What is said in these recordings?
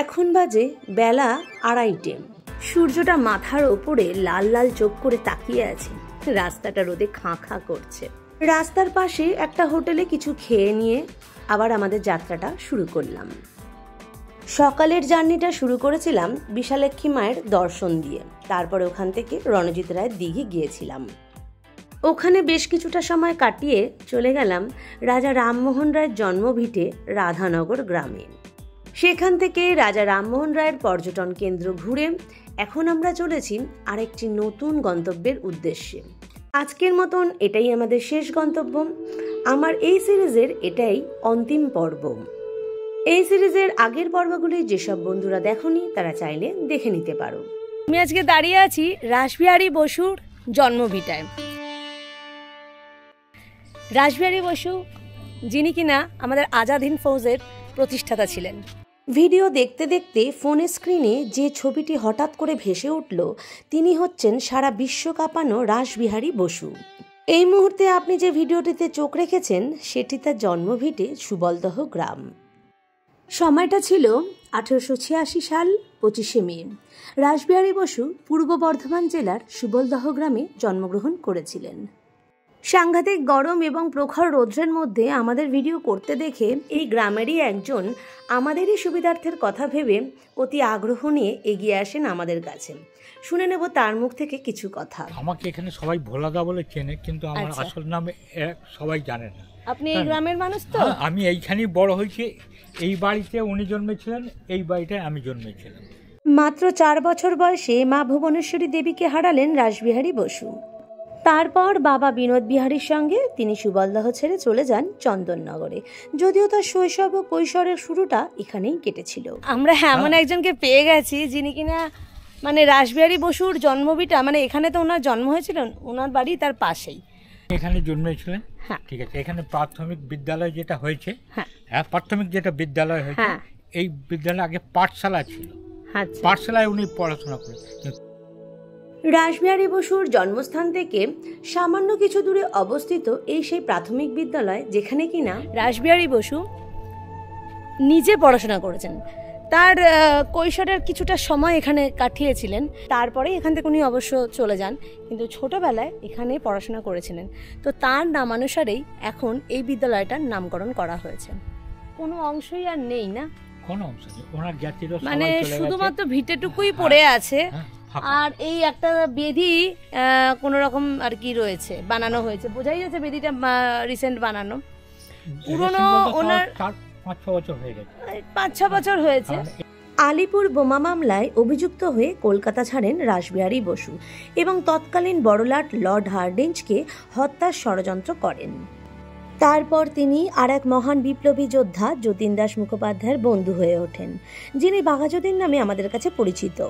এখন বাজে বেলা 2:30। সূর্যটা মাথার ওপরে লাল লাল চোখ করে তাকিয়ে আছে। রাস্তাটা রোদে খাঁ খাঁ করছে। রাস্তার পাশে একটা হোটেলে কিছু খেয়ে নিয়ে আবার আমাদের যাত্রাটা শুরু করলাম। সকালের জার্নিটা শুরু করেছিলাম বিশালাক্ষী মায়ের দর্শন দিয়ে। তারপরে ওখান থেকে রণজিৎ রায়ের দিঘি গিয়েছিলাম। ওখানে বেশ কিছুটা সময় কাটিয়ে চলে গেলাম রাজা রামমোহন রায়ের জন্মভিটে রাধানগর গ্রামে। সেখান থেকে রাজা রামমোহন রায়ের পর্যটন কেন্দ্র ঘুরে এখন আমরা চলেছি আরেকটি নতুন গন্তব্যের উদ্দেশ্যে। আজকের মতন এটাই আমাদের শেষ গন্তব্য। আমার এই সিরিজের এটাই অন্তিম পর্ব। এই সিরিজের আগের পর্বগুলি যেসব বন্ধুরা দেখোনি তারা চাইলে দেখে নিতে পারো। আমি আজকে দাঁড়িয়ে আছি রাসবিহারী বসুর জন্মভিটায়। রাসবিহারী বসু যিনি কিনা আমাদের আজাদ হিন্দ ফৌজের প্রতিষ্ঠাতা ছিলেন। ভিডিও দেখতে দেখতে ফোনের স্ক্রিনে যে ছবিটি হঠাৎ করে ভেসে উঠল তিনি হচ্ছেন সারা বিশ্ব কাঁপানো রাসবিহারী বসু। এই মুহূর্তে আপনি যে ভিডিওটিতে চোখ রেখেছেন সেটি তার জন্মভিটে সুবলদহ গ্রাম। সময়টা ছিল 1886 সাল 25শে মে। রাসবিহারী বসু পূর্ব বর্ধমান জেলার সুবলদহ গ্রামে জন্মগ্রহণ করেছিলেন। সাংঘাতিক গরম এবং প্রখর রৌদ্রের মধ্যে আমাদের ভিডিও করতে দেখে এই গ্রামেরই একজন আমাদেরই সুবিধার্থের কথা ভেবে অতি আগ্রহ নিয়ে এগিয়ে আসেন আমাদের কাছে। শুনে নেব তার মুখ থেকে কিছু কথা। আমাকে এখানে সবাই ভোলাদা বলে চেনে, কিন্তু আমার আসল নাম সবাই জানে না। আপনি এই গ্রামের মানুষ তো? আমি এইখানেই বড় হয়েছি। এই বাড়িতে উনি জন্মেছিলেন, এই বাড়িতে আমি জন্মেছিলাম। মাত্র 4 বছর বয়সে মা ভুবনেশ্বরী দেবীকে হারালেন রাসবিহারী বসু। তারপর বাবা বিনোদ বিহারীর সঙ্গে তিনি সুবলদহ ছেড়ে চলে যান চন্দননগরে। যদিও তার শৈশব ও কৈশোরের শুরুটা এখানেই কেটেছিল। আমরা এমন একজনকে পেয়ে গেছি যিনি কিনা মানে রাসবিহারী বসুর জন্মভিটা, মানে এখানে তো ওনার জন্ম হয়েছিল, ওনার বাড়ি তার পাশেই। এখানে জন্মেছিলেন, হ্যাঁ ঠিক আছে। এখানে প্রাথমিক বিদ্যালয় যেটা হয়েছে, হ্যাঁ প্রাথমিক যেটা বিদ্যালয় হয়েছে, এই বিদ্যালয়ে আগে পাঠশালা ছিল। পাঠশালায় উনি পড়াশোনা করেছেন। রাসবিহারী বসুর জন্মস্থান থেকে সামান্য কিছু দূরে অবস্থিত এই সেই প্রাথমিক বিদ্যালয় যেখানে কিনা রাসবিহারী বসু নিজে পড়াশোনা করেছেন। তার কৈশোরের কিছুটা সময় এখানে কাটিয়েছিলেন। তারপরে এখান থেকে উনি অবশ্য চলে যান, কিন্তু ছোটবেলায় এখানে পড়াশোনা করেছিলেন। তো তার নামানুসারেই এখন এই বিদ্যালয়টার নামকরণ করা হয়েছে। কোনো অংশই আর নেই না, কোনো অংশ নেই, ওনার জাতির মানে শুধুমাত্র ভিটেটুকুই পড়ে আছে। আর এই একটা বেদি কোনো রকম আর কি রয়েছে, বানানো হয়েছে, বোঝাই যাচ্ছে বেদিটা রিসেন্ট বানানো। পুরনো ওনার 5-6 বছর হয়ে গেছে, 5-6 বছর হয়েছে। আলিপুর বোমা মামলায় অভিযুক্ত হয়ে কলকাতা ছাড়েন রাসবিহারী বসু এবং তৎকালীন বড়লাট লর্ড হার্ডিঞ্জকে হত্যার ষড়যন্ত্র করেন। তারপর তিনি আর এক মহান বিপ্লবী যোদ্ধা যতীন দাস মুখোপাধ্যায়ের বন্ধু হয়ে ওঠেন, যিনি বাঘাযতীন নামে আমাদের কাছে পরিচিত।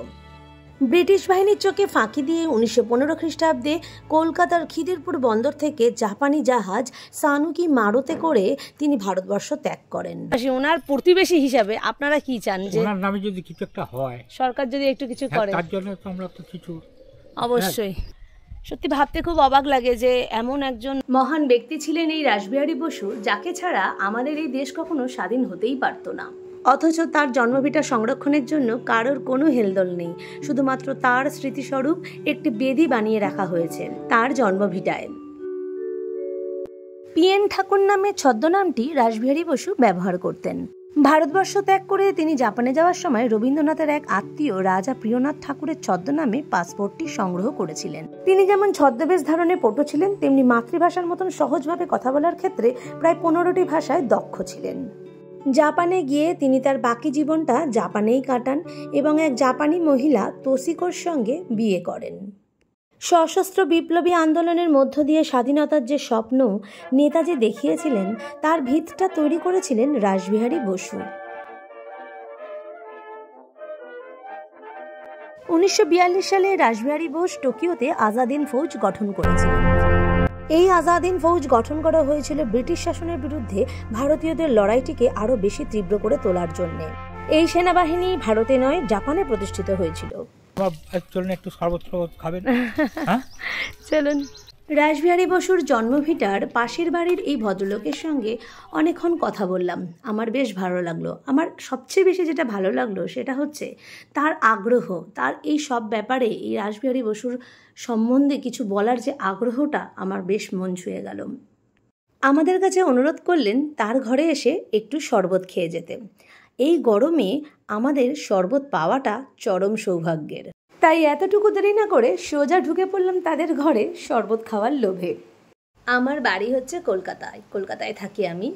ব্রিটিশ বাহিনীর চোখে ফাঁকি দিয়ে 1915 খ্রিস্টাব্দে কলকাতার খিদিরপুর বন্দর থেকে জাপানি জাহাজ সানুকি মারুতে করে তিনি ভারতবর্ষ ত্যাগ করেন। ওনার প্রতিবেশী হিসাবে আপনারা কি চান যে ওনার নামে যদি কিছু একটা হয়, সরকার যদি একটু কিছু করে, তার জন্য তো আমরা তো কিছু অবশ্যই। সত্যি ভাবতে খুব অবাক লাগে যে এমন একজন মহান ব্যক্তি ছিলেন এই রাসবিহারী বসু, যাকে ছাড়া আমাদের এই দেশ কখনো স্বাধীন হতেই পারত না। অথচ তার জন্মভিটা সংরক্ষণের জন্য কারোর কোনো হেলদোল নেই। শুধুমাত্র তার স্মৃতিস্বরূপ একটি বেদি বানিয়ে রাখা হয়েছে তার জন্মভিটায়। পিএন ঠাকুর নামে ছদ্মনামটি রাসবিহারী বসু ব্যবহার করতেন। ভারতবর্ষ ত্যাগ করে তিনি জাপানে যাওয়ার সময় রবীন্দ্রনাথের এক আত্মীয় রাজা প্রিয়নাথ ঠাকুরের ছদ্মনামে পাসপোর্টটি সংগ্রহ করেছিলেন। তিনি যেমন ছদ্মবেশ ধারণে পটু ছিলেন, তেমনি মাতৃভাষার মতন সহজভাবে কথা বলার ক্ষেত্রে প্রায় 15টি ভাষায় দক্ষ ছিলেন। জাপানে গিয়ে তিনি তার বাকি জীবনটা জাপানেই কাটান এবং এক জাপানি মহিলা তোসিকোর সঙ্গে বিয়ে করেন। সশস্ত্র বিপ্লবী আন্দোলনের মধ্য দিয়ে স্বাধীনতার যে স্বপ্ন নেতাজি দেখিয়েছিলেন তার ভিতটা তৈরি করেছিলেন রাসবিহারী বসু। 1942 সালে রাসবিহারী বোস টোকিওতে আজাদ হিন্দ ফৌজ গঠন করেছিলেন। এই আজাদ হিন্দ ফৌজ গঠন করা হয়েছিল ব্রিটিশ শাসনের বিরুদ্ধে ভারতীয়দের লড়াইটিকে আরো বেশি তীব্র করে তোলার জন্য। এই সেনাবাহিনী ভারতে নয় জাপানে প্রতিষ্ঠিত হয়েছিল। চলুন একটু শরবত খাবেন। চলুন। রাসবিহারী বসুর জন্মভিটার পাশের বাড়ির এই ভদ্রলোকের সঙ্গে অনেকক্ষণ কথা বললাম। আমার বেশ ভালো লাগলো। আমার সবচেয়ে বেশি যেটা ভালো লাগলো সেটা হচ্ছে তার আগ্রহ, তার এই সব ব্যাপারে এই রাসবিহারী বসুর সম্বন্ধে কিছু বলার যে আগ্রহটা আমার বেশ মন ছুঁয়ে গেল। আমাদের কাছে অনুরোধ করলেন তার ঘরে এসে একটু শরবত খেয়ে যেতে। এই গরমে আমাদের শরবত পাওয়াটা চরম সৌভাগ্যের। তাই এতটুকু দেরি না করে সোজা ঢুকে পড়লাম তাদের ঘরে শরবত খাওয়ার লোভে। আমার বাড়ি হচ্ছে কলকাতায় থাকি আমি।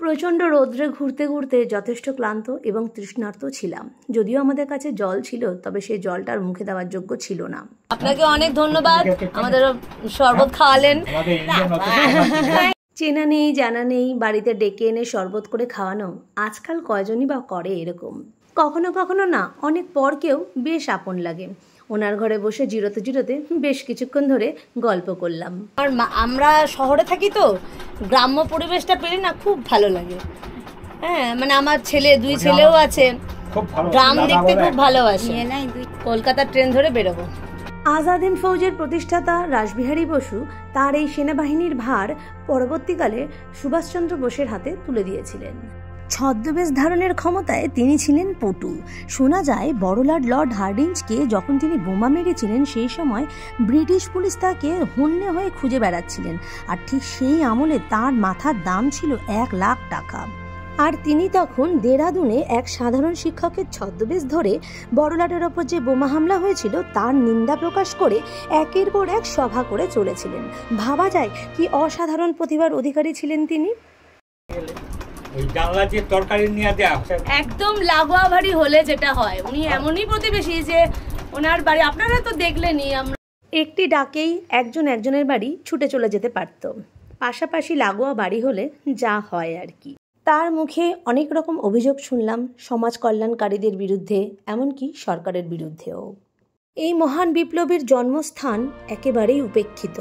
প্রচণ্ড রৌদ্রে ঘুরতে ঘুরতে যথেষ্ট ক্লান্ত এবং তৃষ্ণার্ত ছিলাম। যদিও আমাদের কাছে জল ছিল, তবে সেই জলটার মুখে দেওয়ার যোগ্য ছিল না। আপনাকে অনেক ধন্যবাদ, আমাদের শরবত খাওয়ালেন। চেনা নেই জানা নেই, বাড়িতে ডেকে এনে শরবত করে খাওয়ানো আজকাল কয়জনই বা করে এরকম। কখনো কখনো না, অনেক পর কেউ বেশ আপন লাগে। ওনার ঘরে বসে জিরোতে জিরোতে বেশ কিছুক্ষণ ধরে গল্প করলাম। আর আমরা শহরে থাকি তো গ্রাম্য পরিবেশটা পেলে না খুব ভালো লাগে। হ্যাঁ, মানে আমার দুই ছেলেও আছে, গ্রাম দেখতে খুব ভালোবাসে। কলকাতার ট্রেন ধরে বেরোবো। আজাদ হিন্দ ফৌজের প্রতিষ্ঠাতা রাসবিহারী বসু তার এই সেনাবাহিনীর ভার পরবর্তীকালে সুভাষচন্দ্র বোসের হাতে তুলে দিয়েছিলেন। ছদ্মবেশ ধারণের ক্ষমতায় তিনি ছিলেন পটু। শোনা যায় বড়লাট লর্ড হার্ডিঞ্জকে যখন তিনি বোমা মেরেছিলেন সেই সময় ব্রিটিশ পুলিশ তাকে হন্যে হয়ে খুঁজে বেড়াচ্ছিলেন, আর ঠিক সেই আমলে তার মাথার দাম ছিল 1 লাখ টাকা। আর তিনি তখন দেরাদুনে এক সাধারণ শিক্ষকের ছদ্মবেশ ধরে বড়লাটের ওপর যে বোমা হামলা হয়েছিল তার নিন্দা প্রকাশ করে একের পর এক সভা করে চলেছিলেন। ভাবা যায় কি অসাধারণ প্রতিভার অধিকারী ছিলেন তিনি। একদম লাগোয়া বাড়ি হলে যেটা হয়, উনি এমনই প্রতিবেশী যে ওনার বাড়ি আপনারা তো দেখলেনই। আমরা একটি ডাকেই একজন একজনের বাড়ি ছুটে চলে যেতে পারত। পাশাপাশি লাগোয়া বাড়ি হলে যা হয় আর কি। তার মুখে অনেক রকম অভিযোগ শুনলাম, সমাজ কল্যাণকারীদের বিরুদ্ধে, এমনকি সরকারের বিরুদ্ধেও। এই মহান বিপ্লবীর জন্মস্থান একেবারেই উপেক্ষিত।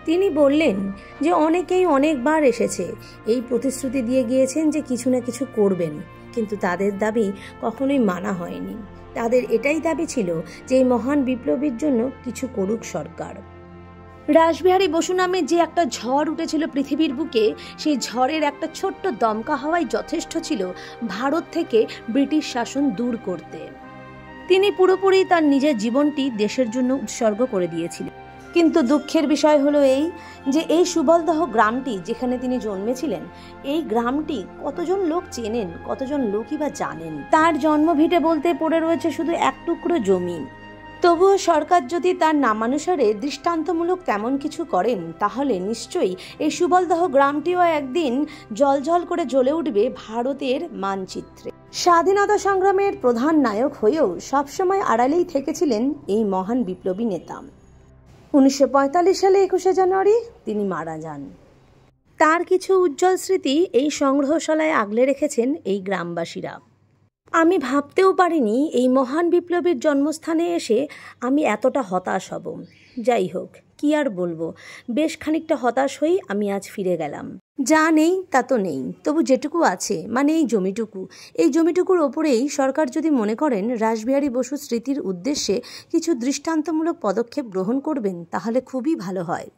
তিনি বললেন যে অনেকেই অনেকবার এসেছে, এই প্রতিশ্রুতি দিয়ে গিয়েছেন যে কিছু না কিছু করবেন, কিন্তু তাদের দাবি কখনোই মানা হয়নি। তাদের এটাই দাবি ছিল যে এই মহান বিপ্লবীর জন্য কিছু করুক সরকার। রাসবিহারী বসু নামে যে একটা ঝড় উঠেছিল পৃথিবীর বুকে, সেই ঝড়ের একটা ছোট্ট দমকা হাওয়াই যথেষ্ট ছিল ভারত থেকে ব্রিটিশ শাসন দূর করতে। তিনি পুরোপুরি তার নিজের জীবনটি দেশের জন্য উৎসর্গ করে দিয়েছিলেন। কিন্তু দুঃখের বিষয় হলো এই যে এই সুবলদহ গ্রামটি যেখানে তিনি জন্মেছিলেন, এই গ্রামটি কতজন লোক চেনেন, কতজন লোকই বা জানেন। তার জন্মভিটে বলতে পড়ে রয়েছে শুধু এক টুকরো জমি। তবুও সরকার যদি তার নামানুসারে দৃষ্টান্তমূলক তেমন কিছু করেন, তাহলে নিশ্চয়ই এই সুবলদহ গ্রামটিও একদিন জ্বলজ্বল করে জ্বলে উঠবে ভারতের মানচিত্রে। স্বাধীনতা সংগ্রামের প্রধান নায়ক হয়েও সবসময় আড়ালেই থেকেছিলেন এই মহান বিপ্লবী নেতা। 1945 সালে 21শে জানুয়ারি তিনি মারা যান। তার কিছু উজ্জ্বল স্মৃতি এই সংগ্রহশালায় আগলে রেখেছেন এই গ্রামবাসীরা। আমি ভাবতেও পারিনি এই মহান বিপ্লবীর জন্মস্থানে এসে আমি এতটা হতাশ হব। যাই হোক, কি আর বলবো, বেশ খানিকটা হতাশ হয়েই আমি আজ ফিরে গেলাম। যা নেই তা তো নেই, তবু যেটুকু আছে, মানে এই জমিটুকুর ওপরেই সরকার যদি মনে করেন রাসবিহারী বসু স্মৃতির উদ্দেশ্যে কিছু দৃষ্টান্তমূলক পদক্ষেপ গ্রহণ করবেন, তাহলে খুবই ভালো হয়।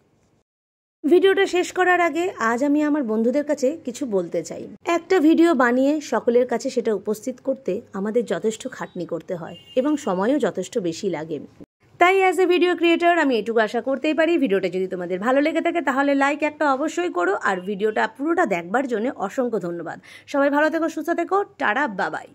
ভিডিওটা শেষ করার আগে আজ আমি আমার বন্ধুদের কাছে কিছু বলতে চাই। একটা ভিডিও বানিয়ে সকলের কাছে সেটা উপস্থিত করতে আমাদের যথেষ্ট খাটনি করতে হয় এবং সময়ও যথেষ্ট বেশি লাগে। তাই অ্যাজ এ ভিডিও ক্রিয়েটর আমি এটুকু আশা করতেই পারি, ভিডিওটা যদি তোমাদের ভালো লেগে থাকে তাহলে লাইক একটা অবশ্যই করো, আর ভিডিওটা পুরোটা দেখবার জন্য অসংখ্য ধন্যবাদ। সবাই ভালো থেকো, সুস্থ থেকো, টাটা, বাবাই।